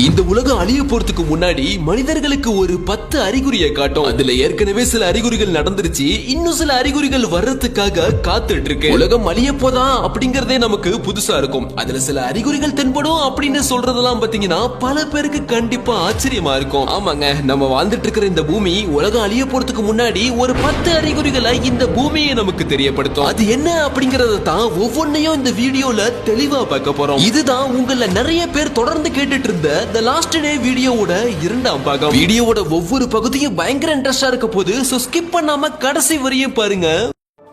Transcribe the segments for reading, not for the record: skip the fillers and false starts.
இந்த உலகம் அழிய போறதுக்கு முன்னாடி மனிதர்களுக்கு ஒரு 10 அறிகுறியை காட்டும். அதுல ஏற்கனவே சில அறிகுறிகள் நடந்துருச்சு, இன்னும் சில அறிகுறிகள் வர்றதுக்காக காத்துட்டு இருக்கு. உலகம் அழிய போதா அப்படிங்கறதே நமக்கு புதுசா இருக்கும். அதுல சில அறிகுறிகள் தென்படும் அப்படின்னு சொல்றதெல்லாம் பாத்தீங்கன்னா பல பேருக்கு கண்டிப்பா ஆச்சரியமா இருக்கும். ஆமாங்க, நம்ம வாழ்ந்துட்டு இருக்கிற இந்த பூமி உலகம் அழிய போறதுக்கு முன்னாடி ஒரு 10 அறிகுறிகளை இந்த பூமியை நமக்கு தெரியப்படுத்தும். அது என்ன அப்படிங்கறத தான் ஒவ்வொன்னையும் இந்த வீடியோல தெளிவா பார்க்க போறோம். இதுதான் உங்கள நிறைய பேர் தொடர்ந்து கேட்டுட்டு இருந்த The Last Day வீடியோவோட இரண்டாம் பாகம். வீடியோவோட ஒவ்வொரு பகுதியும் பயங்கர இன்ட்ரெஸ்டா இருக்க போது, சோ ஸ்கிப் பண்ணாம கடைசி வரையும் பாருங்க.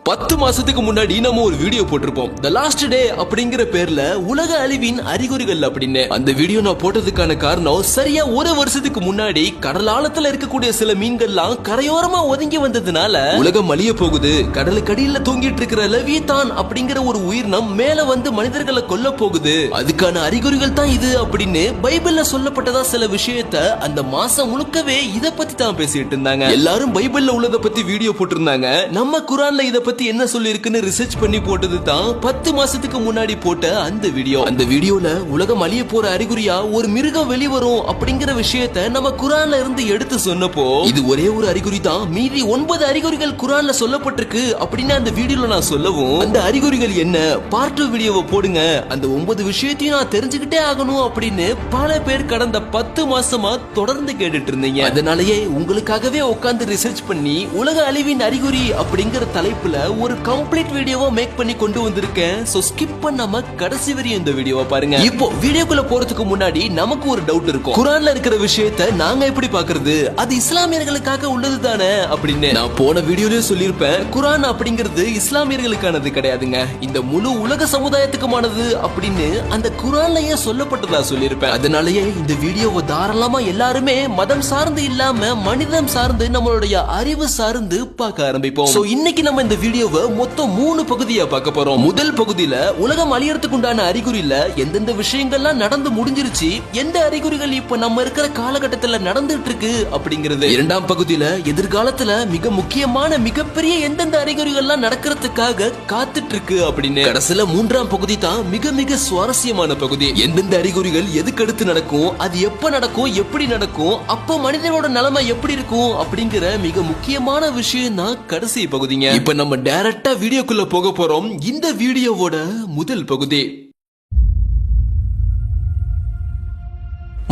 10 மாசத்துக்கு முன்னாடி நம்ம ஒரு வீடியோ போட்டிருப்போம், The Last Day அப்படிங்கிற பேர்ல உலக அழிவின் அறிகுறிகள் அப்படின்னு. அந்த வீடியோ நான் போட்டதுக்கான காரணம், சரியா ஒரு வருஷத்துக்கு முன்னாடி கடல் ஆழத்துல இருக்கக்கூடிய சில மீன்கள்லாம் கரையோரமா ஒதுங்கி வந்ததுனால உலகம் அழிய போகுது, கடலுக்கு அடியில தூங்கிட்டு இருக்கிற லெவியதான் அப்படிங்கிற ஒரு உயிரினம் மேல வந்து மனிதர்களை கொல்ல போகுது, அதுக்கான அறிகுறிகள் தான் இது அப்படின்னு பைபிள்ல சொல்லப்பட்டதா சில விஷயத்த அந்த மாசம் முழுக்கவே இத பத்தி தான் பேசிட்டு இருந்தாங்க. எல்லாரும் பைபிள்ல உள்ளத பத்தி வீடியோ போட்டிருந்தாங்க. நம்ம குரான்ல இத பத்தி என்ன சொல்லி இருக்குன்னு ரிசர்ச் பண்ணி போட்டது தான் 10 மாசத்துக்கு முன்னாடி போட்ட அந்த வீடியோ. அந்த வீடியோல உலகம் அழிய போற அறிகுறியா ஒரு மிருகம் வெளிவரும் அப்படிங்கிற விஷயத்த நம்ம குரான்ல இருந்து எடுத்து சொன்னப்போ, இது ஒரே ஒரு அறிகுறி தான், மீதி 9 அறிகுறிகள் குரான்ல சொல்லப்பட்டிருக்கு அப்படின்னு அந்த வீடியோல நான் சொல்லவும், அந்த அறிகுறிகள் என்ன, பார்ட் 2 வீடியோவை போடுங்க, அந்த 9 விஷயத்தையும் நான் தெரிஞ்சுக்கிட்டே ஆகணும் அப்படின்னு பல பேர் கடந்த 10 மாசமா தொடர்ந்து கேட்டுட்டு இருந்தீங்க. அதனாலயே உங்களுக்காகவே உட்கார்ந்து ரிசர்ச் பண்ணி உலக அழிவின் அறிகுறி அப்படிங்கிற தலைப்புல ஒரு கம்ப்ளீட் வீடியோவா மேக் பண்ணி கொண்டு வந்திருக்கேன். சோ ஸ்கிப் பண்ணாம கடைசி வரையும் இந்த வீடியோவை பாருங்க. இப்போ வீடியோக்குள்ள போறதுக்கு முன்னாடி நமக்கு ஒரு டவுட் இருக்கும், குரான்ல இருக்கிற விஷயத்தை நாங்க எப்படி பாக்குறது, அது இஸ்லாமியர்களுக்காக உள்ளது தானே அப்படின்னு. நான் போன வீடியோலயே சொல்லியிருப்பேன், குரான் அப்படிங்கிறது இஸ்லாமியர்களுக்கானது கிடையாதுங்க, இந்த முழு உலக சமுதாயத்துக்குமானது அப்படின்னு அந்த குரான்லயே சொல்லப்பட்டதா சொல்லியிருப்பேன். அதனாலயே இந்த வீடியோவை தாராளமா எல்லாருமே மதம் சார்ந்து இல்லாம மனிதம் சார்ந்து நம்மளுடைய அறிவு சார்ந்து பார்க்க ஆரம்பிப்போம். சோ இன்னைக்கு நம்ம இந்த வீடியோவை மொத்தம் 3 பகுதியா பார்க்க போறோம். முதல் பகுதியில உலகம் அழியறதுக்கு உண்டான அறிகுறியில எந்தெந்த விஷயங்கள்லாம் நடந்து முடிஞ்சிருச்சு, எந்த அறிகுறிகள் இப்ப நம்ம இருக்கிற காலகட்டத்துல நடந்துட்டு இருக்கு அப்படிங்கிறது. இரண்டாம் பகுதியில எதிர்காலத்துல மிக முக்கியமான மிகப்பெரிய எந்தெந்த அறிகுறிகள்லாம் நடக்கிறதுக்காக காத்துட்டு இருக்கு அப்படின்னு. கடைசியில மூன்றாம் பகுதி தான் மிக மிக சுவாரஸ்யமான பகுதி. எந்தெந்த அறிகுறிகள் எதுக்கு அடுத்து நடக்கும், அது எப்ப நடக்கும், எப்படி நடக்கும், அப்ப மனிதனோட நிலைமை எப்படி இருக்கும் அப்படிங்கிற மிக முக்கியமான விஷயம் தான் கடைசி பகுதிங்க. இப்ப நம்ம டைரக்டா வீடியோக்குள்ள போக போறோம். இந்த வீடியோவோட முதல் பகுதி,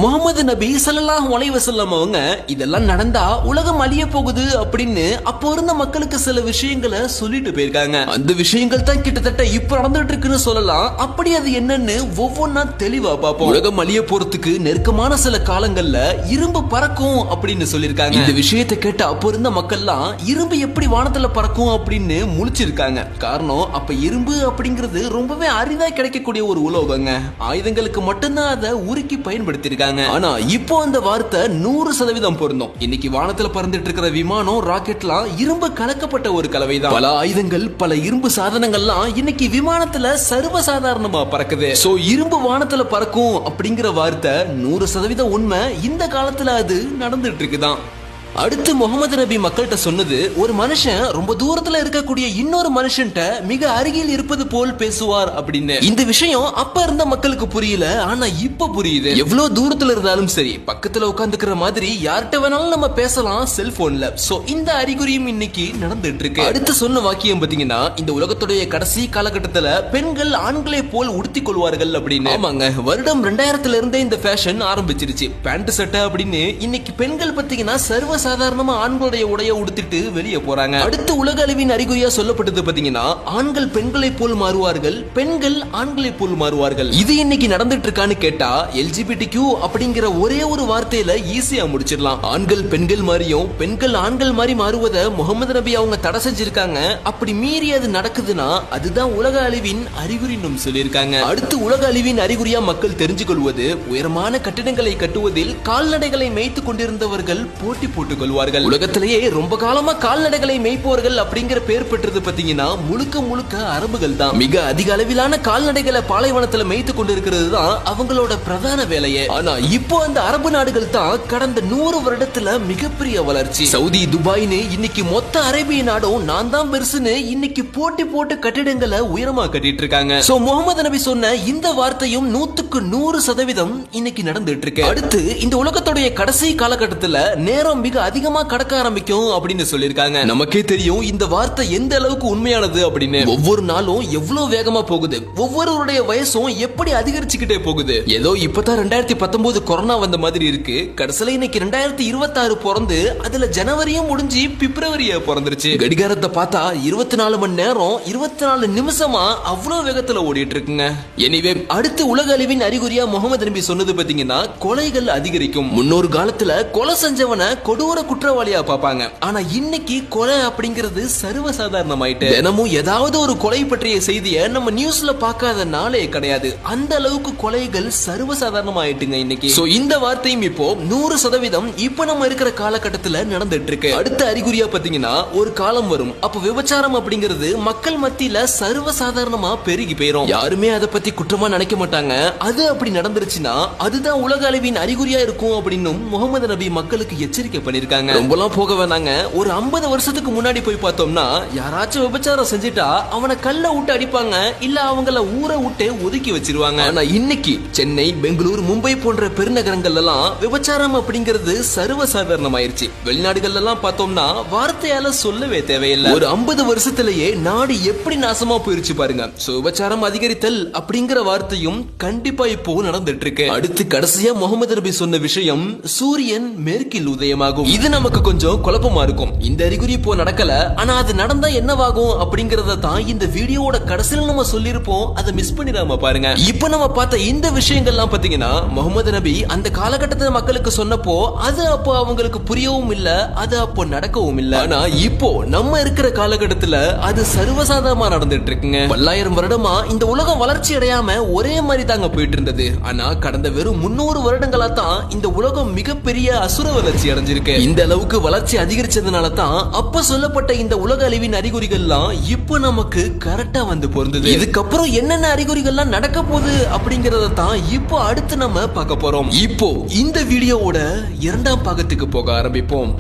முகமது நபி ஸல்லல்லாஹு அலைஹி வஸல்லம் அவங்க இதெல்லாம் நடந்தா உலகம் அழிய போகுது அப்படின்னு அப்போ இருந்த மக்களுக்கு சில விஷயங்களை சொல்லிட்டு போயிருக்காங்க. அந்த விஷயங்கள் தான் கிட்டத்தட்ட இப்ப நடந்துட்டு இருக்குன்னு சொல்லலாம். அப்படி அது என்னன்னு ஒவ்வொன்னா தெளிவா பார்ப்போம். உலகம் அழிய போறதுக்கு நெருக்கமான சில காலங்கள்ல இரும்பு பறக்கும் அப்படின்னு சொல்லிருக்காங்க. இந்த விஷயத்தை கேட்ட அப்போ இருந்த மக்கள்லாம் இரும்பு எப்படி வானத்துல பறக்கும் அப்படின்னு முழிச்சிருக்காங்க. காரணம், அப்ப இரும்பு அப்படிங்கிறது ரொம்பவே அரிதா கிடைக்கக்கூடிய ஒரு உலோகங்க, ஆயுதங்களுக்கு மட்டும்தான் அதை உருக்கி பயன்படுத்திருக்காங்க. ஆனா இப்போ அந்த வார்த்தை 100% பொருந்தும். இன்னைக்கு வானத்துல பறந்துட்டு இருக்கிற விமானம், ராக்கெட்லாம் இரும்பு கலக்கப்பட்ட ஒரு கலவைதான். பல ஆயுதங்கள், பல இரும்பு சாதனங்கள்லாம் இன்னைக்கு விமானத்துல சர்வசாதாரணமா பறக்குது. சோ இரும்பு வானத்துல பறக்கும் அப்படிங்கிற வார்த்தை 100% உண்மை. இந்த காலத்துல அது நடந்துட்டு இருக்குதான். அடுத்து முகமது நபி மக்கள்கிட்ட சொன்னது, ஒரு மனுஷன் ரொம்ப தூரத்துல இருக்கக்கூடிய இன்னொரு மனுஷன்ட்ட மிக அருகில் இருப்பது போல் பேசுவார் அப்படின்னு. இந்த விஷயம் அப்ப இருந்த மக்களுக்கு புரியல, ஆனா இப்ப புரியுது. எவ்வளவு தூரத்துல இருந்தாலும் சரி, பக்கத்துல உட்கார்ந்துக்கிற மாதிரி யார்கிட்ட வேணாலும் நம்ம பேசலாம் செல்போன்ல. சோ இந்த அறிகுறியும் இன்னைக்கு நடந்துட்டு இருக்கு. அடுத்து சொன்ன வாக்கியம் பாத்தீங்கன்னா, இந்த உலகத்துடைய கடைசி காலகட்டத்துல பெண்கள் ஆண்களை போல் உடுத்திக் கொள்வார்கள் அப்படின்னு. ஆமாங்க, வருடம் 2000 இருந்தே இந்த ஃபேஷன் ஆரம்பிச்சிருச்சு. பேண்ட் சட்டை அப்படின்னு இன்னைக்கு பெண்கள் பாத்தீங்கன்னா சாதாரணமா ஆண்களுடைய உடைய உடுத்திட்டு வெளியே போறாங்க. அடுத்து உலக அழிவின் அறிகுறியா சொல்லப்பட்டது பாத்தீங்கன்னா, ஆண்கள் பெண்களை போல் மாறுவார்கள், பெண்கள் ஆண்களை போல் மாறுவார்கள். இது இன்னைக்கு நடந்துட்டு இருக்கான்னு கேட்டா LGBTQ அப்படிங்கிற ஒரே ஒரு வார்த்தையில ஈஸியா முடிச்சிடலாம். ஆண்கள் பெண்கள் மாதிரியும் பெண்கள் ஆண்கள் மாதிரி மாறுவதை முகமது நபி அவங்க தடை செஞ்சிருக்காங்க. அப்படி மீறி அது நடக்குதுன்னா அதுதான் உலக அழிவின் அறிகுறின்னு சொல்லியிருக்காங்க. அடுத்து உலக அழிவின் அறிகுறியா மக்கள் தெரிஞ்சு கொள்வது, உயரமான கட்டிடங்களை கட்டுவதில் கால்நடைகளை மேய்த்து கொண்டிருந்தவர்கள் போட்டி போட்டு போட்டுக் கொள்வார்கள். உலகத்திலேயே ரொம்ப காலமா கால்நடைகளை மேய்ப்பவர்கள் அப்படிங்கிற பேர் பெற்றது பாத்தீங்கன்னா முழுக்க முழுக்க அரபுகள் தான். மிக அதிக அளவிலான கால்நடைகளை பாலைவனத்துல மேய்த்து கொண்டிருக்கிறது தான் அவங்களோட பிரதான வேலையே. ஆனா இப்போ அந்த அரபு நாடுகள் தான் கடந்த 100 வருடத்துல மிகப்பெரிய வளர்ச்சி. சவுதி, துபாய்னு இன்னைக்கு மொத்த அரேபிய நாடும் நான் தான் பெருசுன்னு இன்னைக்கு போட்டி போட்டு கட்டிடங்களை உயரமா கட்டிட்டு இருக்காங்க. சோ முகமது நபி சொன்ன இந்த வார்த்தையும் 100% இன்னைக்கு நடந்துட்டு இருக்கு. அடுத்து இந்த உலகத்துடைய கடைசி காலகட்டத்துல நேரம் மிக அதிகமா கடக்க ஆரம்பிக்கும் அப்படின்னு சொல்லிருக்காங்க. நமக்கே தெரியும் இந்த வார்த்தை எந்த அளவுக்கு உண்மையானது அப்படின்னு. ஒவ்வொரு நாளும் எவ்வளவு வேகமா போகுது, ஒவ்வொருவருடைய வயசும் எப்படி அதிகரிச்சுக்கிட்டே போகுது. ஏதோ இப்பதான் 2019 கொரோனா வந்த மாதிரி இருக்கு. கடைசியில இன்னைக்கு 2026 பிறந்து அதுல ஜனவரியும் முடிஞ்சு பிப்ரவரியா பிறந்துருச்சு. கடிகாரத்தை பார்த்தா 24 மணி நேரம் 24 நிமிஷமா அவ்வளவு வேகத்துல ஓடிட்டு இருக்குங்க. எனிவே அடுத்து உலக அழிவின் அறிகுறியா முகமது நபி சொன்னது பாத்தீங்கன்னா கொலைகள் அதிகரிக்கும். முன்னொரு காலத்துல கொலை செஞ்சவனை கொடூர குற்றவாளியா பார்ப்பாங்க. ஆனா இன்னைக்கு கொலை அப்படிங்கிறது சர்வசாதாரணமாயிட்டு. தினமும் ஏதாவது ஒரு கொலை பற்றிய செய்தியை நம்ம நியூஸ்ல பார்க்காத நாளே கிடையாது. அந்த அளவுக்கு கொலைகள் சர்வசாதாரணமாயிட்டுங்க இன்னைக்கு. சோ இந்த வார்த்தையும் இப்போ 100% இப்ப நம்ம இருக்கிற காலகட்டத்துல நடந்துட்டு இருக்கு. அடுத்த அறிகுறியா பாத்தீங்கன்னா ஒரு காலம் வரும் அப்ப விபச்சாரம் அப்படிங்கிறது மக்கள் மத்தியில சர்வசாதாரணமா பெருகி போயிரும். யாருமே அதை பத்தி குற்றமா நினைக்க மாட்டாங்க. அது அப்படி நடந்துருச்சுன்னா அதுதான் உலக அழிவின் அறிகுறியா இருக்கும் அப்படின்னு முகமது நபி மக்களுக்கு எச்சரிக்கை பண்ணிருக்காங்க. ரொம்பலாம் போக வேணாங்க. ஒரு 50 வருஷத்துக்கு முன்னாடி போய் பார்த்தோம்னா யாராச்சும் விபச்சாரம் செஞ்சுட்டா அவனை கல்ல விட்டு அடிப்பாங்க, இல்ல அவங்கள ஊரை விட்டு ஒதுக்கி வச்சிருவாங்க. ஆனா இன்னைக்கு சென்னை, பெங்களூர், மும்பை போன்ற பெருநகரங்கள் எல்லாம் விபச்சாரம் அப்படிங்கிறது சர்வசாதாரணமாயிருச்சு. வெளிநாடுகள் எல்லாம் பார்த்தோம்னா வார்த்தையால சொல்லவே தேவையில்லை. ஒரு 50 வருஷத்திலேயே நாடு எப்படி நாசமா போயிருச்சு பாருங்க. விபச்சாரம் அதிகரித்தல் அப்படிங்கிற வார்த்தையும் கண்டிப்பா இப்போ நடந்துட்டு இருக்கு. அடுத்து கடைசியா முகமது நபி சொன்ன விஷயம் சூரியன் மேற்கில் உதயமாகும். இது நமக்கு கொஞ்சம் குழப்பமா இருக்கும். இந்த அறிகுறி இப்போ நடக்கல, ஆனா அது நடந்தா என்னவாகும் அப்படிங்கறத தான் இந்த வீடியோவோட கடைசியில நம்ம சொல்லிருப்போம். அதை மிஸ் பண்ணிடாம பாருங்க. இப்போ நம்ம பார்த்த இந்த விஷயங்கள்லாம் பாத்தீங்கன்னா முகமது நபி அந்த காலகட்டத்தில் மக்களுக்கு சொன்னப்போ அது அப்போ அவங்களுக்கு புரியவும் இல்ல, அது அப்போ நடக்கவும் இல்ல. ஆனா இப்போ நம்ம இருக்கிற காலகட்டத்துல அது சர்வசாதாரணமா நடந்துட்டு இருக்குங்க. பல்லாயிரம் வருடமா இந்த உலகம் வளர்ச்சி அடையாம ஒரே மாதிரி தாங்க போயிட்டு இருந்தது. ஆனா கடந்த வெறும் 300 வருடங்களா தான் இந்த உலகம் மிகப்பெரிய அசுர வளர்ச்சி அடைஞ்சிருக்கு. இந்த அளவுக்கு வளர்ச்சி அதிகரிச்சதுனால தான் அப்ப சொல்லப்பட்ட இந்த உலக அழிவின் அறிகுறிகள்லாம் இப்போ நமக்கு கரெக்டா வந்து பொருந்தது. இதுக்கப்புறம் என்னென்ன அறிகுறிகள்லாம் நடக்க போகுது அப்படிங்கறத தான் இப்போ அடுத்து நம்ம பார்க்க போறோம். இப்போ இந்த வீடியோவோட 2ஆம் பாகத்துக்கு போக ஆரம்பிப்போம்.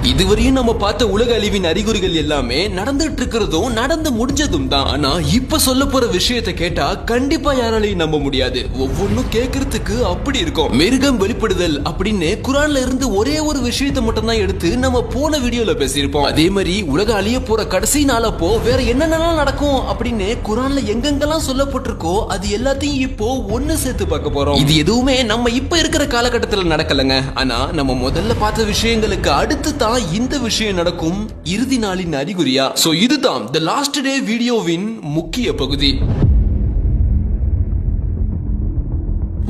இதுவரையும் நம்ம பார்த்த உலக அழிவின் அறிகுறிகள் எல்லாமே நடந்துட்டு இருக்கிறதும் நடந்து முடிஞ்சதும் தான். ஆனா இப்ப சொல்ல போற விஷயத்தை கேட்டா கண்டிப்பா யாராலையும் நம்ப முடியாது. ஒவ்வொன்னும் கேட்கறதுக்கு அப்படி இருக்கும். மிருகம் வெளிப்படுதல் அப்படின்னு குரான்ல இருந்து ஒரே ஒரு விஷயத்தை மட்டும் தான் எடுத்து நம்ம போன வீடியோல பேசியிருப்போம். அதே மாதிரி உலக அழிய போற கடைசி நாளப்போ வேற என்னென்னலாம் நடக்கும் அப்படின்னு குரான்ல எங்கெங்கெல்லாம் சொல்லப்பட்டிருக்கோ அது எல்லாத்தையும் இப்போ ஒண்ணு சேர்த்து பார்க்க போறோம். இது எதுவுமே நம்ம இப்ப இருக்கிற காலகட்டத்தில் நடக்கலங்க. ஆனா நம்ம முதல்ல பார்த்த விஷயங்களுக்கு அடுத்து தான் இந்த விஷயம் நடக்கும் இறுதி நாளின் அறிகுறியா. சோ இதுதான் தி லாஸ்ட் டே வீடியோவின் முக்கிய பகுதி.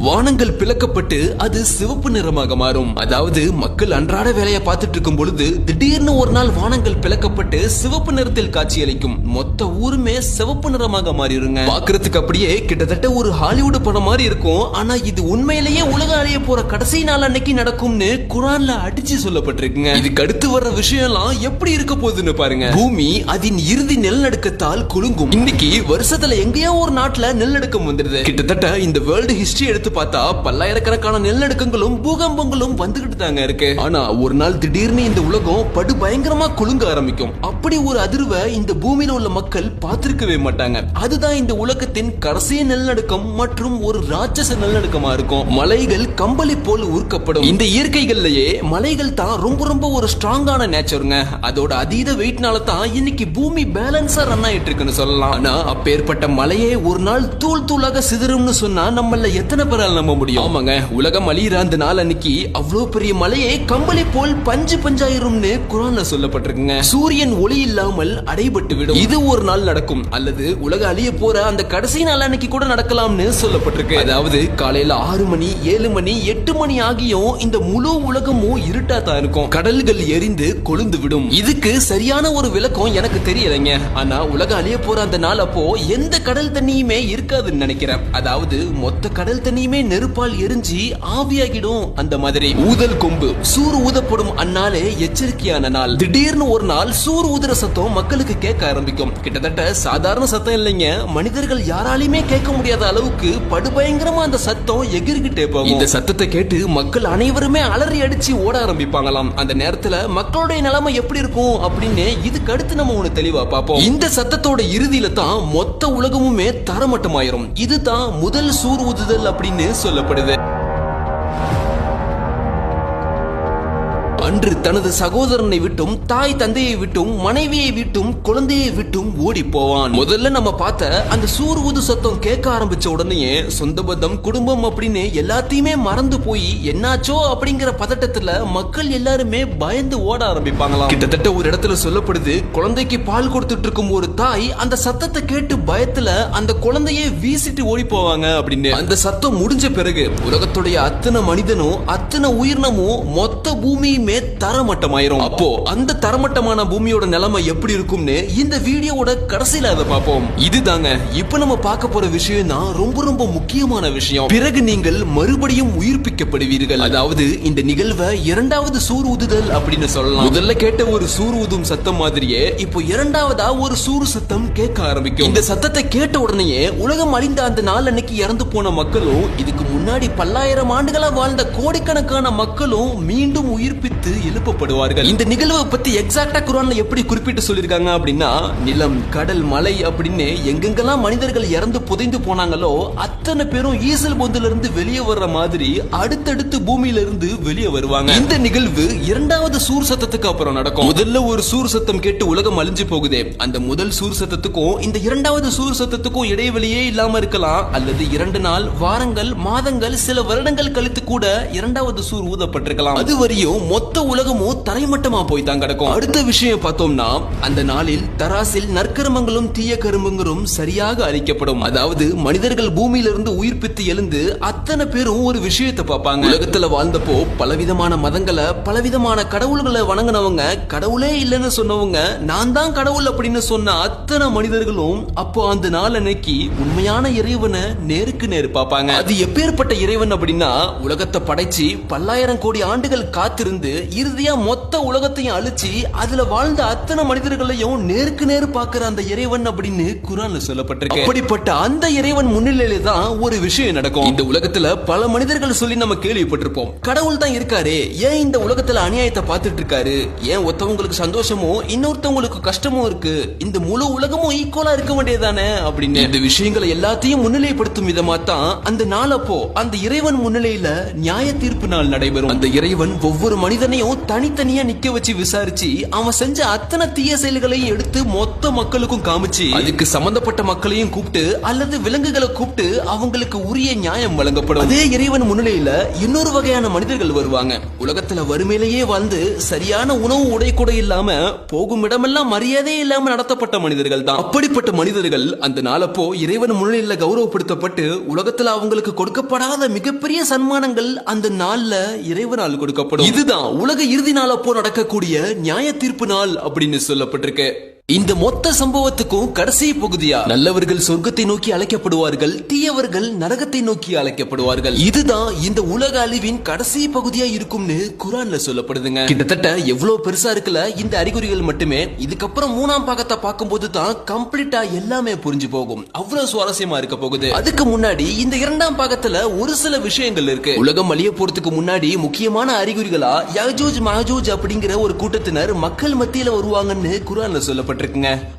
வானங்கள் பிளக்கப்பட்டு அது சிவப்பு நிறமாக மாறும். அதாவது மக்கள் அன்றாட வேலையை பார்த்துட்டு இருக்கும் பொழுது திடீர்னு ஒரு நாள் வானங்கள் பிளக்கப்பட்டு சிவப்பு நிறத்தில் காட்சியளிக்கும். மொத்த ஊருமே சிவப்பு நிறமாக மாறிடுங்க. பாக்குறதுக்கு அப்படியே கிட்டத்தட்ட ஒரு ஹாலிவுட் படம் மாதிரி இருக்கும். ஆனா இது உண்மையிலேயே உலக அழிய போற கடைசி நாள் அன்னைக்கு நடக்கும்னு குரான்ல அடிச்சு சொல்லப்பட்டிருக்குங்க. இதுக்கு அடுத்து வர்ற விஷயம் எல்லாம் எப்படி இருக்க போகுதுன்னு பாருங்க. பூமி அதன் இறுதி நிலநடுக்கத்தால் குலுங்கும். இன்னைக்கு வருஷத்துல எங்கேயோ ஒரு நாட்டுல நிலநடுக்கம் வந்துடுது. கிட்டத்தட்ட இந்த வேர்ல்டு ஹிஸ்டரி எடுத்து பார்த்தா பல்லாயிரக்கணக்கான நிலநடுக்கங்களும் பூகம்பங்களும் வந்துகிட்டு தாங்க இருக்கு. ஆனா ஒரு நாள் திடீர்னு இந்த உலகம் படு பயங்கரமா குலுங்க ஆரம்பிக்கும். அப்படி ஒரு அதிர்வை இந்த பூமியில உள்ள மக்கள் பார்த்திருக்கவே மாட்டாங்க. அதுதான் இந்த உலகத்தின் கடைசி நிலநடுக்கம் மற்றும் ஒரு ராட்சச நிலநடுக்கமா இருக்கும். மலைகள் கம்பளி போல் ஊர்க்கப்படும். இந்த இயற்கைகள்லயே மலைகள் தான் ரொம்ப ரொம்ப ஒரு ஸ்ட்ராங்கான நேச்சருங்க. அதோட அதீத வெயிட்னால தான் இன்னைக்கு பூமி பேலன்ஸா ரன் ஆயிட்டு இருக்குன்னு சொல்லலாம். ஆனா அப்பேற்பட்ட மலையே ஒரு நாள் தூள் தூளாக சிதறும்னு சொன்னா நம்மள எத்தனை பேர் நம்ப முடியும்? ஆமாங்க, உலகம் அழியிற அந்த நாள் அன்னைக்கு அவ்வளவு பெரிய மலையை கம்பளி போல் பஞ்சு பஞ்சாயிரும்னு குரான்ல சொல்லப்பட்டிருக்குங்க. சூரியன் ஒளி இல்லாமல் அடைபட்டு விடும். இது ஒரு நாள் நடக்கும். அல்லது உலக அழிய போற அந்த கடைசி நாள் அன்னைக்கு கூட நடக்கலாம்னு சொல்லப்பட்டிருக்கு. அதாவது காலையில 6 மணி 7 மணி 8 மணி ஆகியும் இந்த முழு உலகமும் இருட்டா தான் இருக்கும். கடல்கள் எரிந்து கொழுந்து விடும். இதுக்கு சரியான ஒரு விளக்கம் எனக்கு தெரியலைங்க. ஆனா உலக அழிய போற அந்த நாள் அப்போ எந்த கடல் தண்ணியுமே இருக்காதுன்னு நினைக்கிறேன். அதாவது மொத்த கடல் தண்ணியுமே எல்லாத்தையுமே நெருப்பால் எரிஞ்சு ஆவியாகிடும். அந்த மாதிரி ஊதல் கொம்பு சூர் ஊதப்படும் அந்நாளே எச்சரிக்கையான நாள். திடீர்னு ஒரு நாள் சூர் ஊதுற சத்தம் மக்களுக்கு கேட்க ஆரம்பிக்கும். கிட்டத்தட்ட சாதாரண சத்தம் இல்லைங்க, மனிதர்கள் யாராலையுமே கேட்க முடியாத அளவுக்கு படுபயங்கரமா அந்த சத்தம் எகிரிக்கிட்டே போகும். இந்த சத்தத்தை கேட்டு மக்கள் அனைவருமே அலறி அடிச்சு ஓட ஆரம்பிப்பாங்களாம். அந்த நேரத்துல மக்களுடைய நிலைமை எப்படி இருக்கும் அப்படின்னு இதுக்கு அடுத்து நம்ம ஒண்ணு தெளிவா பார்ப்போம். இந்த சத்தத்தோட இறுதியில தான் மொத்த உலகமுமே தரமட்டமாயிரும். இதுதான் முதல் சூர் ஊதுதல் அப்படின்னு சொல்லப்படுது. அன்று தனது சகோதரனை விட்டும் தாய் தந்தையை விட்டும் மனைவியை விட்டும் குழந்தையை விட்டும் ஓடி போவான். முதல்ல நம்ம பார்த்த அந்த சூர் ஊது சத்தம் கேட்க ஆரம்பிச்ச உடனே சொந்த பந்தம் குடும்பம் அப்படின்னு எல்லாத்தையுமே மறந்து போய் என்னாச்சோ அப்படிங்கிற பதட்டத்துல மக்கள் எல்லாருமே பயந்து ஓட ஆரம்பிப்பாங்களாம். கிட்டத்தட்ட ஒரு இடத்துல சொல்லப்படுது, குழந்தைக்கு பால் கொடுத்துட்டு இருக்கும் ஒரு தாய் அந்த சத்தத்தை கேட்டு பயத்துல அந்த குழந்தையை வீசிட்டு ஓடி போவாங்க அப்படின்னு. அந்த சத்தம் முடிஞ்ச பிறகு உலகத்துடைய அத்தனை மனிதனும் அத்தனை உயிரினமும் மொத்த பூமியுமே தரமட்டமாயிரும். அப்போ அந்த தரமட்டமான பூமியோட நிலைமை எப்படி இருக்கும்னு இந்த வீடியோவோட கடைசியில அதை பார்ப்போம். இதுதாங்க இப்ப நம்ம பார்க்க போற விஷயம் தான் ரொம்ப ரொம்ப முக்கியமான விஷயம். பிறகு நீங்கள் மறுபடியும் உயிர்ப்பிக்கப்படுவீர்கள். அதாவது இந்த நிகழ்வை இரண்டாவது சூர் ஊதுதல் அப்படின்னு சொல்லலாம். முதல்ல கேட்ட ஒரு சூர் ஊதும் சத்தம் மாதிரியே இப்போ இரண்டாவதா ஒரு சூர் சத்தம் கேட்க ஆரம்பிக்கும். இந்த சத்தத்தை கேட்ட உடனே உலகம் அழிந்த அந்த நாள் அன்னைக்கு இறந்து போன மக்களும் இதுக்கு முன்னாடி பல்லாயிரம் ஆண்டுகளா வாழ்ந்த கோடிக்கணக்கான மக்களும் மீண்டும் உயிர்ப்பித்து எழுப்பப்படுவார்கள். இந்த நிகழ்வை பத்தி எக்ஸாக்ட்டா குர்ஆன்ல எப்படி குறிப்பிட்டு சொல்லிருக்காங்க அப்படின்னா, நிலம் கடல் மலை அப்படின்னு எங்கெங்கெல்லாம் மனிதர்கள் இறந்து புதைந்து போனாங்களோ அத்தனை பேரும் ஈசல் பொந்துல இருந்து வெளியே வர்ற மாதிரி அடுத்தடுத்து பூமியில இருந்து வெளியே வருவாங்க. இந்த நிகழ்வு இரண்டாவது சூர் சத்தத்துக்கு அப்புறம் நடக்கும். முதல்ல ஒரு சூர் சத்தம் கேட்டு உலகம் அழிஞ்சு போகுதே, அந்த முதல் சூர் சத்தத்துக்கும் இந்த இரண்டாவது சூர் சத்தத்துக்கும் இடைவெளியே இல்லாம இருக்கலாம், அல்லது 2 நாள் வாரங்கள் மாதங்கள் சில வருடங்கள் கழித்து கூட இரண்டாவது சூர் ஊதப்பட்டிருக்கலாம். அதுவரையும் மொத்த உலகமும் தரைமட்டமா போய் தான் கிடக்கும். அடுத்த விஷயம் பார்த்தோம்னா, அந்த நாளில் தராசில் நற்கருமங்களும் தீய கருமங்களும் சரியாக அளிக்கப்படும். அதாவது மனிதர்கள் பூமியிலிருந்து உயிர்ப்பித்து எழுந்து அத்தனை பேரும் ஒரு விஷயத்தை பார்ப்பாங்க. உலகத்துல வாழ்ந்தப்போ பலவிதமான மதங்களை பலவிதமான கடவுள்களை வணங்கினவங்க, கடவுளே இல்லைன்னு சொன்னவங்க, நான் தான் கடவுள் அப்படின்னு சொன்ன அத்தனை மனிதர்களும் அப்போ அந்த நாள் அன்னைக்கு உண்மையான இறைவனை நேருக்கு நேரு பார்ப்பாங்க. அது எப்பேற்பட்ட இறைவன் அப்படின்னா, உலகத்தை படைச்சு பல்லாயிரம் கோடி ஆண்டுகள் காத்திருந்து இறுதியா மொத்த உலகத்தையும் அழிச்சு அதுல வாழ்ந்த அத்தனை மனிதர்களையும் நேருக்கு நேரு பார்க்கிற அந்த இறைவன் அப்படின்னு குர்ஆன்ல சொல்லப்பட்டிருக்கு. அப்படிப்பட்ட அந்த இறைவன் முன்னிலையில தான் ஒரு விஷயம் நடக்கும். இந்த உலகத்துல பல மனிதர்கள் சொல்லி நம்ம கேள்விப்பட்டிருப்போம், கடவுள் தான் இருக்காரு, ஏன் இந்த உலகத்துல அநியாயத்தை பார்த்துட்டு இருக்காரு, ஏன் ஒருத்தவங்களுக்கு சந்தோஷமும் இன்னொருத்தவங்களுக்கு கஷ்டமும் இருக்கு, இந்த முழு உலகமும் ஈக்குவலா இருக்க வேண்டியதானே அப்படின்னு. இந்த விஷயங்களை எல்லாத்தையும் முன்னிலைப்படுத்தும் விதமா தான் அந்த நாள் அப்போ அந்த இறைவன் முன்னிலையில நியாய தீர்ப்பு நாள் நடைபெறும். அந்த இறைவன் ஒவ்வொரு மனிதனையும் தனித்தனியா நிக்க வச்சு விசாரிச்சு அவன் செஞ்ச அத்தனை தீய செயல்களையும் எடுத்து மொத்த மக்களுக்கும் காமிச்சு அதுக்கு சம்பந்தப்பட்ட மக்களையும் கூப்பிட்டு அல்லது விலங்குகளை கூப்பிட்டு அவங்களுக்கு உரிய நியாயம் வழங்கப்படும். அதே இறைவன் முன்னிலையில இன்னொரு வகையான மனிதர்கள் வருவாங்க. உலகத்துல வறுமையிலேயே வாழ்ந்து சரியான உணவு உடை கூட இல்லாம போகும் இடமெல்லாம் மரியாதையே இல்லாம நடத்தப்பட்ட மனிதர்கள் தான். அப்படிப்பட்ட மனிதர்கள் அந்த நாளப்போ இறைவன் முன்னிலையில கௌரவப்படுத்தப்பட்டு உலகத்துல அவங்களுக்கு கொடுக்கப்படாத மிகப்பெரிய சன்மானங்கள் அந்த நாள்ல இறைவனால் கொடுக்கப்படும். இதுதான் உலக இறுதி நாள் அப்போ நடக்கக்கூடிய நியாய தீர்ப்பு நாள் அப்படின்னு சொல்லப்பட்டிருக்கு. இந்த மொத்த சம்பவத்துக்கும் கடைசி பகுதியா நல்லவர்கள் சொர்க்கத்தை நோக்கி அழைக்கப்படுவார்கள், தீயவர்கள் நரகத்தை நோக்கி அழைக்கப்படுவார்கள். இதுதான் இந்த உலக அழிவின் கடைசி பகுதியா இருக்கும்னு குர்ஆன்ல சொல்லப்படுதுங்க. கிட்டத்தட்ட எவ்வளவு பெருசா இருக்குல்ல இந்த அறிகுறிகள் மட்டுமே. இதுக்கப்புறம் 3ஆம் பாகத்தை பார்க்கும்போது தான் கம்ப்ளீட்டா எல்லாமே புரிஞ்சு போகும். அவ்வளவு சுவாரஸ்யமா இருக்க போகுது. அதுக்கு முன்னாடி இந்த 2ஆம் பாகத்துல ஒரு சில விஷயங்கள் இருக்கு. உலகம் அழிய போறதுக்கு முன்னாடி முக்கியமான அறிகுறிகளா யஜூஜ் மஹஜூஜ் அப்படிங்கிற ஒரு கூட்டத்தினர் மக்கள் மத்தியில வருவாங்கன்னு குர்ஆன்ல சொல்லப்பட்டிருக்கு.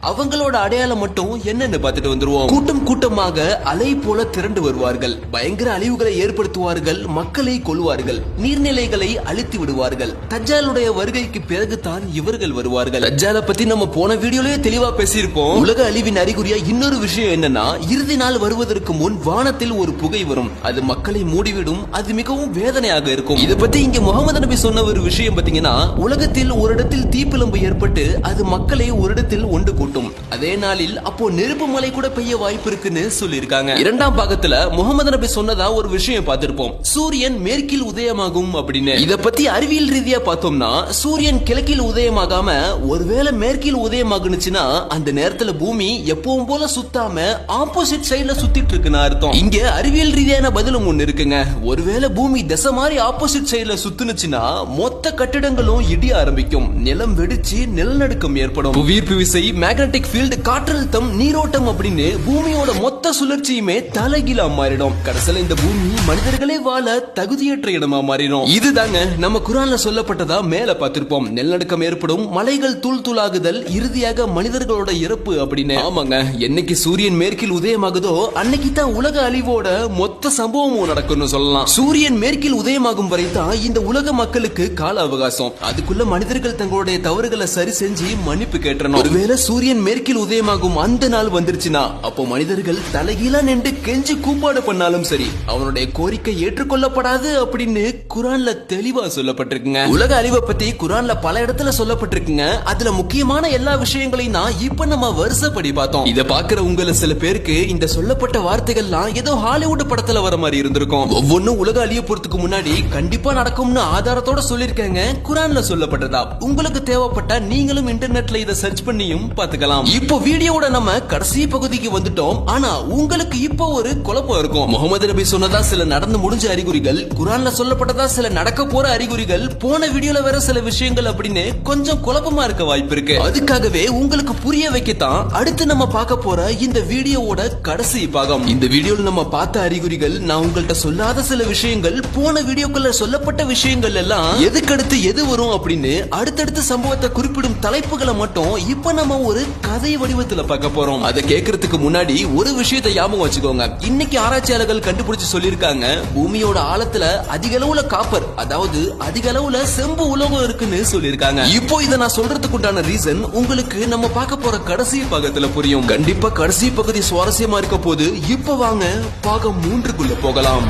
அவங்களோட அடையாளம் மட்டும் என்னன்னு பார்த்துட்டு வந்துருவோம். கூட்டம் கூட்டமாக அலை போல திரண்டு வருவார்கள், பயங்கர அழிவுகளை ஏற்படுத்துவார்கள், மக்களை கொல்வார்கள், நீர்நிலைகளை அழித்து விடுவார்கள். தஜ்ஜாலுடைய வருகைக்கு பிறகு தான் இவர்கள் வருவார்கள். தஜ்ஜாலை பத்தி நம்ம போன வீடியோலயே தெளிவா பேசியிருப்போம். உலக அழிவின் அறிகுறியா இன்னொரு விஷயம் என்னன்னா, இறுதி நாள் வருவதற்கு முன் வானத்தில் ஒரு புகை வரும், அது மக்களை மூடிவிடும், அது மிகவும் வேதனையாக இருக்கும். இதை பத்தி இங்க முகமது நபி சொன்ன ஒரு விஷயம் பாத்தீங்கன்னா, உலகத்தில் ஒரு இடத்தில் தீப்பிழம்பு ஏற்பட்டு அது மக்களை ஒரு நேரத்தில் ஒன்று கூட்டும். அதே நாளில் அப்போ நெருப்பு மழை கூட பெய்ய வாய்ப்பு இருக்குன்னு சொல்லியிருக்காங்க. இரண்டாம் பாகத்துல முகமது நபி சொன்னதா ஒரு விஷயம் பார்த்திருப்போம், சூரியன் மேற்கில் உதயமாகும் அப்படின்னு. இத பத்தி அறிவியல் ரீதியா பார்த்தோம்னா சூரியன் கிழக்கில் உதயமாகாம ஒருவேளை மேற்கில் உதயமாகுனுச்சுன்னா அந்த நேரத்துல பூமி எப்பவும் போல சுத்தாம ஆப்போசிட் சைடுல சுத்திட்டு இருக்குன்னு அர்த்தம். இங்க அறிவியல் ரீதியான பதிலும் ஒண்ணு இருக்குங்க. ஒருவேளை பூமி திசை மாதிரி ஆப்போசிட் சைடுல சுத்துனுச்சுன்னா மொத்த கட்டிடங்களும் இடிய ஆரம்பிக்கும், நிலம் வெடிச்சு நிலநடுக்கம் ஏற்படும். புவியீர்ப்பு விசை, மேக்னெட்டிக் ஃபீல்ட், காற்றழுத்தம், நீரோட்டம் அப்படின்னு பூமியோட மொத்த சுழற்சியுமே தலைகீழா மாறிடும். கடைசியில இந்த பூமி மனிதர்களே வாழ தகுதியற்ற இடமா மாறிடும். இதுதாங்க நம்ம குர்ஆன்ல சொல்லப்பட்டதா மேல பார்த்திருப்போம். நிலநடுக்கம் ஏற்படும், மலைகள் தூள் தூளாகுதல், இறுதியாக மனிதர்களோட இறப்பு அப்படின்னு. ஆமாங்க, என்னைக்கு சூரியன் மேற்கில் உதயமாகுதோ அன்னைக்கு தான் உலக அழிவோட மொத்த சம்பவமும் நடக்கும்னு சொல்லலாம். சூரியன் மேற்கில் உதயமாகும் வரை தான் இந்த உலக மக்களுக்கு கால அவகாசம். அதுக்குள்ள மனிதர்கள் தங்களுடைய தவறுகளை சரி செஞ்சு மன்னிப்பு கேட்டணும். ஒருவேளை சூரியன் மேற்கில் உதயமாகும் அந்த நாள் வந்துருச்சுன்னா அப்போ மனிதர்கள் தலைகீழா நின்று கெஞ்சி கூப்பாடு பண்ணாலும் சரி அவனுடைய கோரிக்கை ஏற்றுக்கொள்ளப்படாது அப்படின்னு குர்ஆன்ல தெளிவா சொல்லப்பட்டிருக்குங்க. உலக அழிவை பத்தி குர்ஆன்ல பல இடத்துல சொல்லப்பட்டிருக்குங்க. அதுல முக்கியமான எல்லா விஷயங்களையும் தான் இப்ப நம்ம வருஷப்படி பார்த்தோம். இத பாக்குற உங்கள சில பேருக்கு இந்த சொல்லப்பட்ட வார்த்தைகள்லாம் ஏதோ ஹாலிவுட் படத்துல வர மாதிரி இருந்திருக்கும். ஒவ்வொன்னும் உலக அழிய போறதுக்கு முன்னாடி கண்டிப்பா நடக்கும்னு ஆதாரத்தோட சொல்லிருக்காங்க. குர்ஆன்ல சொல்லப்பட்டதா உங்களுக்கு தேவைப்பட்டா நீங்களும் இன்டர்நெட்ல இத சர்ச் பண்ணியும் பாத்துக்கலாம். இப்போ வீடியோவோட நம்ம கடைசி பகுதிக்கு வந்துட்டோம். ஆனா உங்களுக்கு இப்போ ஒரு குழப்பம் இருக்கும். முகமது நபி சொன்னதா சில நடந்து முடிஞ்ச அறிகுறிகள், குர்ஆன்ல சொல்லப்பட்டதா சில நடக்க போற அறிகுறிகள், போன வீடியோல வேற சில விஷயங்கள் அப்படின்னு கொஞ்சம் குழப்பமா இருக்க வாய்ப்பு இருக்கு. அதுக்காகவே உங்களுக்கு புரிய வைக்கத்தான் அடுத்து நம்ம பார்க்க போற இந்த வீடியோவோட கடைசி பாகம். இந்த வீடியோல நம்ம பார்த்த அறிகுறிகள், நான் உங்கள்கிட்ட சொல்லாத சில விஷயங்கள், போன வீடியோக்குள்ள சொல்லப்பட்ட விஷயங்கள் எல்லாம் எதுக்கடுத்து எது வரும் அப்படின்னு அடுத்தடுத்த சம்பவத்தை குறிப்பிடும் தலைப்புகளை மட்டும் இப்ப நம்ம ஒரு கதை வடிவத்துல பார்க்க போறோம். அதை கேட்கறதுக்கு முன்னாடி ஒரு விஷயத்தை ஞாபகம் வச்சுக்கோங்க. இன்னைக்கு ஆராய்ச்சியாளர்கள் கண்டுபிடிச்சு சொல்லிருக்காங்க, பூமியோட ஆழத்துல அதிக அளவுல காப்பர், அதாவது அதிக அளவுல செம்பு உலோகம் இருக்குன்னு சொல்லிருக்காங்க. இப்போ இதை நான் சொல்றதுக்கு உண்டான ரீசன் உங்களுக்கு நம்ம பார்க்க போற கடைசி பாகத்துல புரியும். கண்டிப்பா கடைசி பகுதி சுவாரஸ்யமா இருக்க போது. இப்ப வாங்க பாகம் 3க்குள்ள போகலாம்.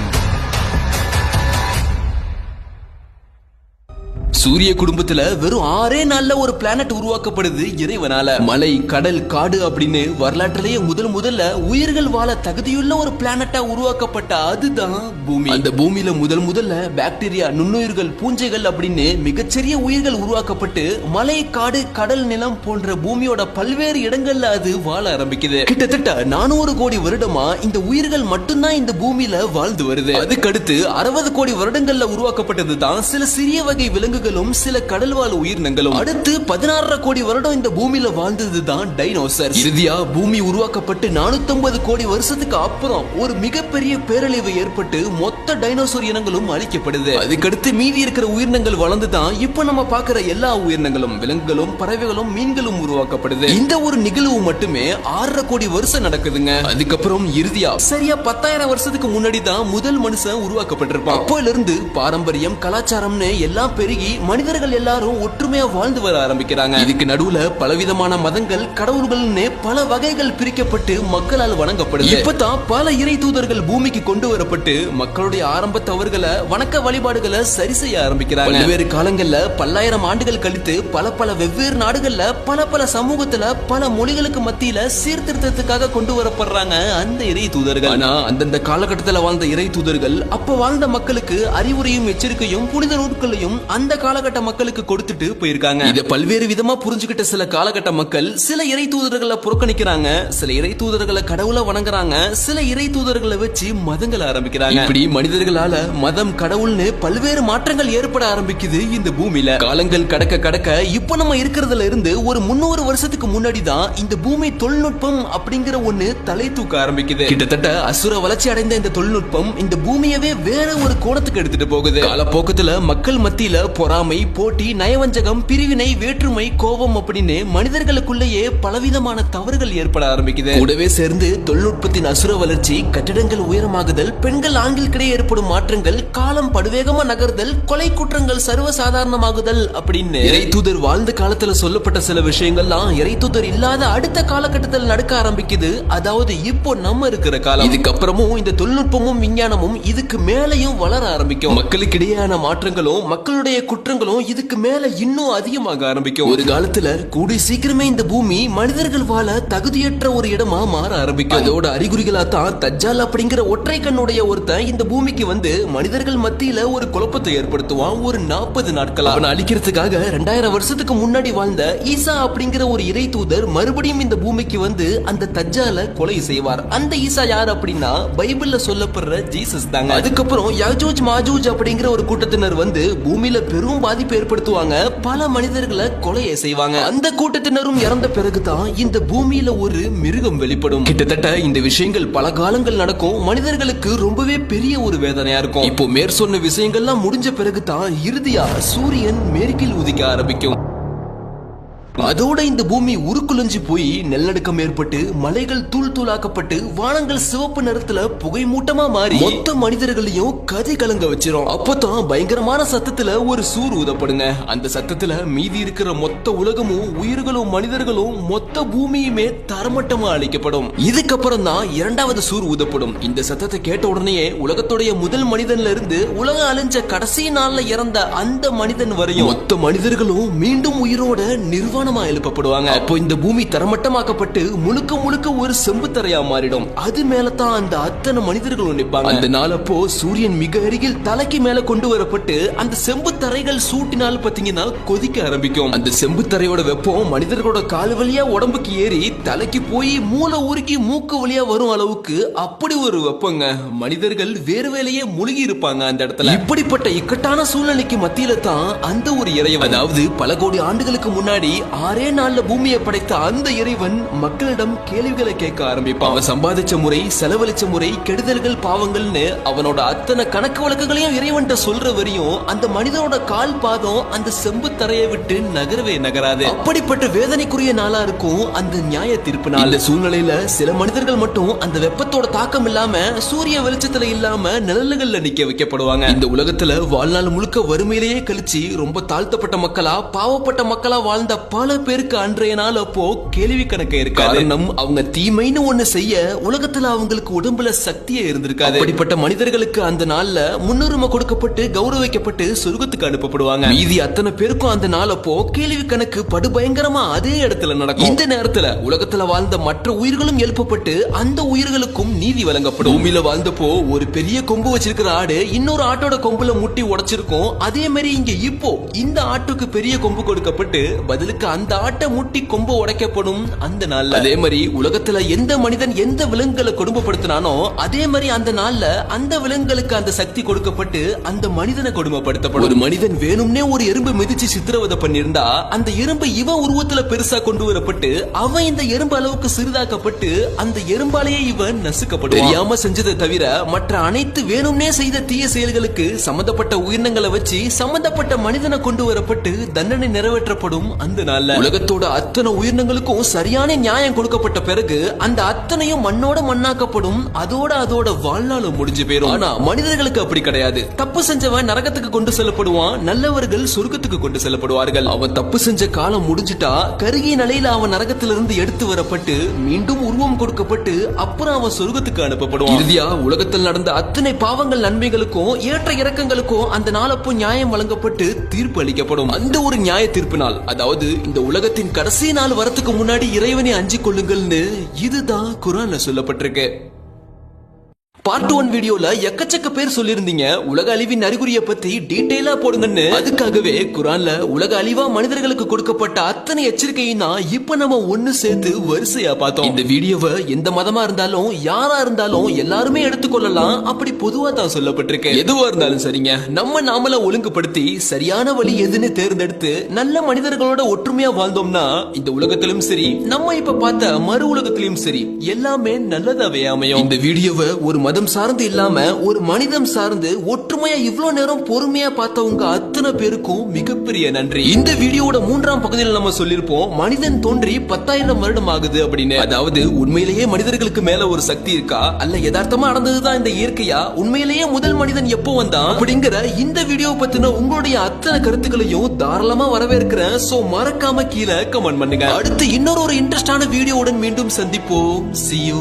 சூரிய குடும்பத்துல வெறும் 6 நாள்ல ஒரு பிளானட் உருவாக்கப்படுது இறைவனால. மலை, கடல், காடு அப்படின்னு வரலாற்றிலேயே முதல்ல உயிர்கள் வாழ தகுதியுள்ள ஒரு பிளானட்டா உருவாக்கப்பட்ட அதுதான் பூமி. அந்த பூமியில முதல்ல பாக்டீரியா, நுண்ணுயிர்கள், பூஞ்சைகள் அப்படின்னு மிகச்சிறிய உயிர்கள் உருவாக்கப்பட்டு மலை, காடு, கடல், நிலம் போன்ற பூமியோட பல்வேறு இடங்கள்ல அது வாழ ஆரம்பிக்குது. கிட்டத்தட்ட 400 கோடி வருடமா இந்த உயிர்கள் மட்டும்தான் இந்த பூமியில வாழ்ந்து வருது. அதுக்கடுத்து 60 கோடி வருடங்கள்ல உருவாக்கப்பட்டது தான் சில சிறிய வகை விலங்குகள், சில கடல்வாழ் உயிரினங்களும். அடுத்து 16 கோடி வருடம் இந்த பூமியில வாழ்ந்ததுதான் டைனோசர். இறுதியா பூமி உருவாக்கப்பட்டு 450 கோடி வருஷத்துக்கு அப்புறம் ஒரு மிகப்பெரிய பேரழிவு ஏற்பட்டு மொத்த டைனோசர் இனங்களும் அழிக்கப்படுது. அதுக்கடுத்து மீதி இருக்கிற உயிரினங்கள் வளர்ந்துதான் இப்ப நம்ம பாக்குற எல்லா உயிரினங்களும், விலங்குகளும், பறவைகளும், மீன்களும் உருவாக்கப்படுது. இந்த ஒரு நிகழ்வு மட்டுமே 6 கோடி வருஷம் நடக்குதுங்க. அதுக்கப்புறம் இறுதியா சரியா 10,000 வருஷத்துக்கு முன்னாடி தான் முதல் மனுஷன் உருவாக்கப்பட்டிருப்பான். அப்போல இருந்து பாரம்பரியம், கலாச்சாரம்னு எல்லாம் பெருகி மனிதர்கள் எல்லாரும் ஒற்றுமையா வாழ்ந்து வர ஆரம்பிக்கிறாங்க. இதுக்கு நடுவுல பலவிதமான மதங்கள், கடவுள்கள்னு பல வகைகள் பிரிக்கப்பட்டு மக்களால் வணங்கப்படுது. இப்பதான் பல இறை தூதர்கள் பூமிக்கு கொண்டு வரப்பட்டு மக்களுடைய ஆரம்ப தவறுகளை, வணக்க வழிபாடுகளை சரி செய்ய ஆரம்பிக்கிறாங்க. பல்வேறு காலங்கள்ல பல்லாயிரம் ஆண்டுகள் கழித்து பல வெவ்வேறு நாடுகள்ல பல சமூகத்துல பல மொழிகளுக்கு மத்தியில சீர்திருத்தத்துக்காக கொண்டு வரப்படுறாங்க அந்த இறை தூதர்கள். ஆனா அந்தந்த காலகட்டத்தில் வாழ்ந்த இறை தூதர்கள் அப்ப வாழ்ந்த மக்களுக்கு அறிவுரையும் எச்சரிக்கையும் புனித நூல்களையும் அந்த காலகட்ட மக்களுக்கு கொடுத்துட்டு போயிருக்காங்க. இத பல்வேறு விதமா புரிஞ்சுக்கிட்ட சில காலகட்ட மக்கள் சில இறை தூதர்களை புறக்கணிக்கிறாங்க, சில இறை தூதர்களை கடவுளை வணங்குறாங்க, சில இறை தூதர்களை வச்சு மதங்களை ஆரம்பிக்கிறாங்க. இப்படி மனிதர்களால மதம், கடவுள்னு பல்வேறு மாற்றங்கள் ஏற்பட ஆரம்பிக்குது இந்த பூமியில. காலங்கள் கடக்க இப்ப நம்ம இருக்கிறதுல இருந்து ஒரு 300 வருஷத்துக்கு முன்னாடி தான் இந்த பூமி தொழில்நுட்பம் அப்படிங்கிற ஒண்ணு தலை தூக்க ஆரம்பிக்குது. கிட்டத்தட்ட அசுர வளர்ச்சி அடைந்த இந்த தொழில்நுட்பம் இந்த பூமியவே வேற ஒரு கோணத்துக்கு எடுத்துட்டு போகுது. காலப்போக்கத்துல மக்கள் மத்தியில பொறாமை, போட்டி, நயவஞ்சகம், பிரிவினை, வேற்றுமை, கோபம் அப்படின்னு மனிதர்களுக்குள்ளேயே பலவிதமான தவறுகள் ஏற்பட ஆரம்பிக்குது. கூடவே சேர்ந்து தொழில்நுட்பத்தின் அசுர வளர்ச்சி, கட்டிடங்கள் உயரமாகுதல், பெண்கள் ஆண்களுக்கிடையே ஏற்படும் மாற்றங்கள், காலம் படுவேகமா நகர்தல், கொலை குற்றங்கள் சர்வசாதாரணமாகுதல் அப்படின்னு இறை தூதர் வாழ்ந்த காலத்துல சொல்லப்பட்ட சில விஷயங்கள்லாம் இறை தூதர் இல்லாத அடுத்த காலகட்டத்தில் நடக்க ஆரம்பிக்குது. அதாவது இப்போ நம்ம இருக்கிற காலம். இதுக்கப்புறமும் இந்த தொழில்நுட்பமும் விஞ்ஞானமும் இதுக்கு மேலையும் வளர ஆரம்பிக்கும். மக்களுக்கிடையேயான மாற்றங்களும் மக்களுடைய குற்ற குற்றங்களும் இதுக்கு மேல இன்னும் அதிகமாக ஆரம்பிக்கும். ஒரு காலத்துல கூடி சீக்கிரமே இந்த பூமி மனிதர்கள் வாழ தகுதியற்ற ஒரு இடமா மாற ஆரம்பிக்கும். அதோட அறிகுறிகளா தான் தஜ்ஜால் அப்படிங்கிற ஒற்றை கண்ணுடைய ஒருத்தன் இந்த பூமிக்கு வந்து மனிதர்கள் மத்தியில ஒரு குழப்பத்தை ஏற்படுத்துவான். ஒரு 40 நாட்கள் அவனை அழிக்கிறதுக்காக 2000 வருஷத்துக்கு முன்னாடி வாழ்ந்த ஈசா அப்படிங்கிற ஒரு இறை தூதர் மறுபடியும் இந்த பூமிக்கு வந்து அந்த தஜ்ஜால கொலை செய்வார். அந்த ஈசா யார் அப்படின்னா பைபிள்ல சொல்லப்படுற ஜீசஸ் தாங்க. அதுக்கப்புறம் யாஜூஜ் மாஜூஜ் அப்படிங்கிற ஒரு கூட்டத்தினர் வந்து பூமியில பெரும் பாதிப்பு ஏற்படுத்துவாங்க. பல மனிதர்களை கொலையை செய்வாங்க. அந்த கூட்டத்தினரும் இறந்த பிறகுதான் இந்த பூமியில ஒரு மிருகம் வெளிப்படும். கிட்டத்தட்ட இந்த விஷயங்கள் பல காலங்கள் நடக்கும். மனிதர்களுக்கு ரொம்பவே பெரிய ஒரு வேதனையா இருக்கும். இப்போ மேற்சொன்ன விஷயங்கள்லாம் முடிஞ்ச பிறகுதான் இறுதியா சூரியன் மேற்கில் உதிக்க ஆரம்பிக்கும். அதோட இந்த பூமி உருக்குலைஞ்சு போய் நிலநடுக்கம் ஏற்பட்டு மலைகள் தூள் தூளாக்கப்பட்டு வானங்கள் சிவப்பு நிறத்துல புகை மூட்டமா மாறி மொத்த மனிதர்களையும் கதை கலங்க வச்சிரும். அப்பதான் பயங்கரமான சத்தத்துல ஒரு சூர் ஊதப்படுங்க. அந்த சத்தத்துல மீதி இருக்கிற மொத்த உலகமும் உயிர்களும் மனிதர்களும் மொத்த பூமியுமே தரமட்டமா அழிக்கப்படும். இதுக்கப்புறம் தான் இரண்டாவது சூர் ஊதப்படும். இந்த சத்தத்தை கேட்ட உடனே உலகத்துடைய முதல் மனிதன்ல இருந்து உலகம் அழிஞ்ச கடைசி நாள்ல இறந்த அந்த மனிதன் வரையும் மொத்த மனிதர்களும் மீண்டும் உயிரோட நிர்வாண எழுப்பப்படுவாங்க. அப்போ இந்த பூமி தரமட்டமாக்கப்பட்டு முழுக்க முழுக்க ஒரு செம்பு தரையா மாறிடும். அது மேலதான் அந்த அத்தனை மனிதர்களும் நிற்பாங்க. அந்த நாள் அப்போ சூரியன் மிக அருகில் தலைக்கு மேல கொண்டு வரப்பட்டு அந்த செம்பு தரைகள் சூட்டினால் பாத்தீங்கன்னா கொதிக்க ஆரம்பிக்கும். அந்த செம்பு தரையோட வெப்பம் மனிதர்களோட கால் வழியா உடம்புக்கு ஏறி தலைக்கு போய் மூளை உருக்கி மூக்கு வழியா வரும் அளவுக்கு அப்படி ஒரு வெப்பங்க. மனிதர்கள் வேறு வேலையே முழுகி இருப்பாங்க அந்த இடத்துல. இப்படிப்பட்ட இக்கட்டான சூழ்நிலைக்கு மத்தியில தான் அந்த ஒரு இறைவன், அதாவது பல கோடி ஆண்டுகளுக்கு முன்னாடி 6 நாள்ல பூமியை படைத்த அந்த இறைவன் மக்களிடம் கேள்விகளை கேட்க ஆரம்பிப்பான். அவன் சம்பாதிச்ச முறை, செலவழிச்ச முறை, கெடுதல்கள், பாவங்கள்னு அவனோட அத்தனை கணக்கு வழக்குகளையும் இறைவன் சொல்ற வரையும் அந்த மனிதனோட கால் பாதம் அந்த செம்பு தரையை விட்டு நகரவே நகராது. அப்படிப்பட்ட வேதனைக்குரிய நாளா இருக்கும் அந்த நியாய தீர்ப்பு நாள். இந்த சூழ்நிலையில சில மனிதர்கள் மட்டும் அந்த வெப்பத்தோட தாக்கம் இல்லாம சூரிய வெளிச்சத்துல இல்லாம நிழல்கள்ல நிக்க வைக்கப்படுவாங்க. இந்த உலகத்துல வாழ்நாள் முழுக்க வறுமையிலேயே கழிச்சு ரொம்ப தாழ்த்தப்பட்ட மக்களா, பாவப்பட்ட மக்களா வாழ்ந்த பல பேருக்கு அன்றைய நாள் அப்போ கேள்வி கணக்கு இருக்காது. காரணம் அவங்க தீமைன்னு ஒண்ணு செய்ய உலகத்துல அவங்களுக்கு உடம்புல சக்தியே இருந்திருக்காது. அப்படிப்பட்ட மனிதர்களுக்கு அந்த நாள்ல முன்னுரிமை கொடுக்கப்பட்டு கௌரவிக்கப்பட்டு சொர்க்கத்துக்கு அனுப்பப்படுவாங்க. மீதி அத்தனை பேருக்கும் அந்த நாள் அப்போ கேள்வி கணக்கு படுபயங்கரமா அதே இடத்துல நடக்கும். இந்த நேரத்துல உலகத்துல வாழ்ந்த மற்ற உயிர்களும் எழுப்பப்பட்டு அந்த உயிர்களுக்கும் நீதி வழங்கப்படும். பூமியில வாழ்ந்தப்போ ஒரு பெரிய கொம்பு வச்சிருக்கிற ஆடு இன்னொரு ஆட்டோட கொம்புல முட்டி உடைச்சிருக்கும். அதே மாதிரி இங்க இப்போ இந்த ஆட்டுக்கு பெரிய கொம்பு கொடுக்கப்பட்டு பதிலுக்கு அந்த ஆட்டை முட்டி கொம்பு உடைக்கப்படும் அந்த நாள்ல. அதே மாதிரி உலகத்துல எந்த மனிதன் எந்த விலங்குகளை கொடுமைப்படுத்தினானோ அதே மாதிரி அந்த நாள்ல அந்த விலங்குகளுக்கு அந்த சக்தி கொடுக்கப்பட்டு அந்த மனிதனை கொடுமைப்படுத்தப்படும். ஒரு மனிதன் வேணும்னே ஒரு எறும்பு மிதிச்சு சித்திரவதை பண்ணிருந்தா அந்த எறும்பு இவன் உருவத்துல பெருசா கொண்டு வரப்பட்டு அவன் இந்த எறும்பு அளவுக்கு சிறிதாக்கப்பட்டு அந்த எறும்பாலேயே இவன் நசுக்கப்படும். தெரியாம செஞ்சதை தவிர மற்ற அனைத்து வேணும்னே செய்த தீய செயல்களுக்கு சம்பந்தப்பட்ட உயிரினங்களை வச்சு சம்பந்தப்பட்ட மனிதனை கொண்டு வரப்பட்டு தண்டனை நிறைவேற்றப்படும் அந்த நாள்ல. உலகத்தோட அத்தனை உயிரினங்களுக்கும் சரியான நியாயம் கொடுக்கப்பட்ட பிறகு அந்த அத்தனையும் மண்ணோட மண்ணாக்கப்படும். அதோட வாழ்நாளும் முடிஞ்சு போயிடும். ஆனா மனிதர்களுக்கு அப்படி கிடையாது. தப்பு செஞ்சவன் நரகத்துக்கு கொண்டு செல்லப்படுவான், நல்லவர்கள் சொர்க்கத்துக்கு கொண்டு செல்லப்படுவார்கள். அவன் தப்பு செஞ்ச காலம் முடிஞ்சிட்டா கருகிய நிலையில அவன் நரகத்திலிருந்து எடுத்து வரப்பட்டு மீண்டும் உருவம் கொடுக்கப்பட்டு அப்புறம் அவன் சொர்க்கத்துக்கு அனுப்பப்படுவான். இறுதியா உலகத்தில் நடந்த அத்தனை பாவங்கள் நன்மைகளுக்கும் ஏற்ற இறக்கங்களுக்கும் அந்த நாளப்போ நியாயம் வழங்கப்பட்டு தீர்ப்பு அளிக்கப்படும். அந்த ஒரு நியாய தீர்ப்பு நாள், அதாவது இந்த உலகத்தின் கடைசி நாள் வரத்துக்கு முன்னாடி இறைவனை அஞ்சிக் கொள்ளுங்கள்னு இதுதான் குர்ஆன்ல சொல்லப்பட்டிருக்கு. பார்ட் 1 வீடியோல எக்கச்சக்க பேர் சொல்லிருந்தீங்க உலக அழிவின் அறிகுறியை பத்தி டீடைலா போடுங்கன்னு. அதுக்காகவே குர்ஆன்ல உலக அழிவா மனிதர்களுக்கு கொடுக்கப்பட்ட அத்தனை எச்சரிக்கையும் தான் இப்ப நம்ம ஒண்ணு சேர்த்து வரிசையா பார்த்தோம். இந்த வீடியோவை எந்த மதமா இருந்தாலும் யாரா இருந்தாலும் எல்லாருமே எடுத்துக்கொள்ளலாம். அப்படி பொதுவா தான் சொல்லப்பட்டிருக்கு. எதுவா இருந்தாலும் சரிங்க, நம்ம நாமள ஒழுங்குபடுத்தி சரியான வழி எதுன்னு தேர்ந்தெடுத்து நல்ல மனிதர்களோட ஒற்றுமையா வாழ்ந்தோம்னா இந்த உலகத்திலும் சரி நம்ம இப்ப பார்த்த மறு உலகத்திலும் சரி எல்லாமே நல்லதாவே அமையும். இந்த வீடியோவை ஒரு மதம் சார்ந்து இல்லாம ஒரு மனிதம் சார்ந்து ஒற்றுமையா இவ்வளவு நேரம் பொறுமையா பார்த்தவங்க அத்தனை பேருக்கும் மிகப்பெரிய நன்றி. இந்த வீடியோட 3ஆம் பகுதியில் நம்ம சொல்லிருப்போம் மனிதன் தோன்றி 10,000 வருடம் ஆகுது அப்படின்னு. அதாவது உண்மையிலேயே மனிதர்களுக்கு மேல ஒரு சக்தி இருக்கா அல்ல யதார்த்தமா நடந்ததுதான் இந்த இயற்கையா, உண்மையிலேயே முதல் மனிதன் எப்போ வந்தான் அப்படிங்கிற இந்த வீடியோ பத்தின உங்களுடைய அத்தனை கருத்துக்களையும் தாராளமா வரவேற்கிறேன். சோ மறக்காம கீழே கமெண்ட் பண்ணுங்க. அடுத்து இன்னொரு இன்ட்ரெஸ்டான வீடியோவுடன் மீண்டும் சந்திப்போம். See you.